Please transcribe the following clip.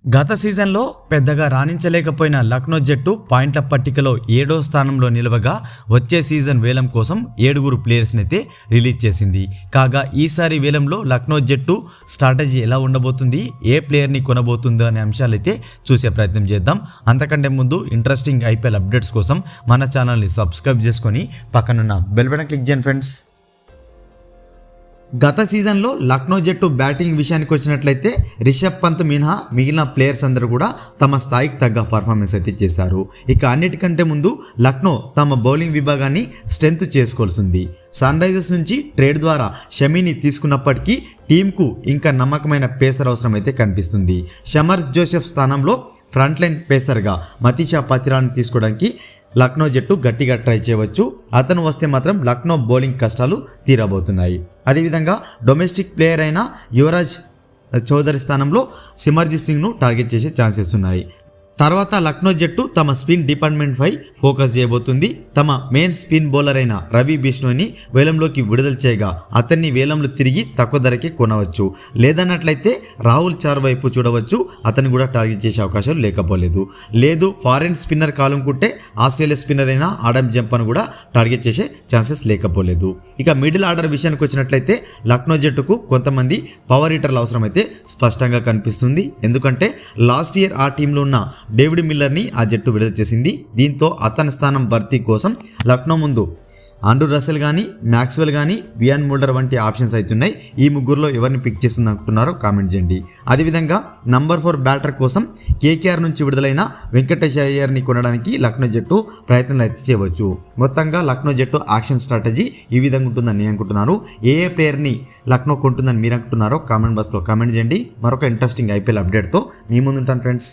గత సీజన్లో పెద్దగా రాణించలేకపోయిన లక్నో జట్టు పాయింట్ల పట్టికలో 7వ స్థానంలో నిలవగా వచ్చే సీజన్ వేలం కోసం 7 ప్లేయర్స్ని అయితే రిలీజ్ చేసింది. కాగా ఈసారి వేలంలో లక్నో జట్టు స్ట్రాటజీ ఎలా ఉండబోతుంది, ఏ ప్లేయర్ని కొనబోతుందో అనే అంశాలైతే చూసే ప్రయత్నం చేద్దాం. అంతకంటే ముందు ఇంట్రెస్టింగ్ ఐపీఎల్ అప్డేట్స్ కోసం మన ఛానల్ని సబ్స్క్రైబ్ చేసుకొని పక్కనున్న బెల్ బటన్ క్లిక్ చేయండి ఫ్రెండ్స్. గత సీజన్లో లక్నో జట్టు బ్యాటింగ్ విషయానికి వచ్చినట్లయితే రిషబ్ పంత్ మినహా మిగిలిన ప్లేయర్స్ అందరూ కూడా తమ స్థాయికి తగ్గ పర్ఫార్మెన్స్ అయితే చేశారు. ఇక అన్నిటికంటే ముందు లక్నో తమ బౌలింగ్ విభాగాన్ని స్ట్రెంత్ చేసుకోవాల్సింది. సన్ రైజర్స్ నుంచి ట్రేడ్ ద్వారా షమీని తీసుకున్నప్పటికీ టీంకు ఇంకా నమ్మకమైన పేసర్ అవసరం అయితే కనిపిస్తుంది. షమర్ జోసెఫ్ స్థానంలో ఫ్రంట్ లైన్ పేసర్గా మతీషా పతిరాన్ని తీసుకోవడానికి లక్నో జట్టు గట్టిగా ట్రై చేయవచ్చు. అతను వస్తే మాత్రం లక్నో బౌలింగ్ కష్టాలు తీరబోతున్నాయి. అదేవిధంగా డొమెస్టిక్ ప్లేయర్ అయిన యువరాజ్ చౌదరి స్థానంలో సిమర్జిత్ సింగ్ను టార్గెట్ చేసే ఛాన్సెస్ ఉన్నాయి. తర్వాత లక్నో జట్టు తమ స్పిన్ డిపార్ట్మెంట్ పై ఫోకస్ చేయబోతుంది. తమ మెయిన్ స్పిన్ బౌలర్ అయిన రవి బిష్ణోయిని వేలంలోకి విడుదల చేయగా అతన్ని వేలంలో తిరిగి తక్కువ ధరకే కొనవచ్చు. లేదన్నట్లయితే రాహుల్ చార్ వైపు చూడవచ్చు. అతన్ని కూడా టార్గెట్ చేసే అవకాశాలు లేకపోలేదు. లేదు ఫారెన్ స్పిన్నర్ కావాలనుకుంటే ఆస్ట్రేలియా స్పిన్నర్ అయిన ఆడమ్ జంపను కూడా టార్గెట్ చేసే ఛాన్సెస్ లేకపోలేదు. ఇక మిడిల్ ఆర్డర్ విషయానికి వచ్చినట్లయితే లక్నో జట్టుకు కొంతమంది పవర్ హిట్టర్ల అవసరం అయితే స్పష్టంగా కనిపిస్తుంది. ఎందుకంటే లాస్ట్ ఇయర్ ఆ టీంలో ఉన్న డేవిడ్ మిల్లర్ని ఆ జట్టు విడుదల చేసింది. దీంతో అతని స్థానం భర్తీ కోసం లక్నో ముందు ఆండ్రూ రసెల్ కానీ, మ్యాక్స్వెల్ కానీ, వియాన్ ముల్డర్ వంటి ఆప్షన్స్ అవుతున్నాయి. ఈ ముగ్గురులో ఎవరిని పిక్ చేస్తుంది అనుకుంటున్నారో కామెంట్ చేయండి. అదేవిధంగా నంబర్ 4 బ్యాటర్ కోసం కేకేఆర్ నుంచి విడుదలైన వెంకటేష్ అయ్యర్ని కొనడానికి లక్నో జట్టు ప్రయత్నాలు అయితే చేయవచ్చు. మొత్తంగా లక్నో జట్టు యాక్షన్ స్ట్రాటజీ ఈ విధంగా ఉంటుందని నేను అనుకుంటున్నాను. ఏ ప్లేయర్ని లక్నో కొంటుందని మీరు అనుకుంటున్నారో కామెంట్ బాక్స్లో కామెంట్ చేయండి. మరొక ఇంట్రెస్టింగ్ ఐపీఎల్ అప్డేట్తో మీ ముందుంటాను ఫ్రెండ్స్.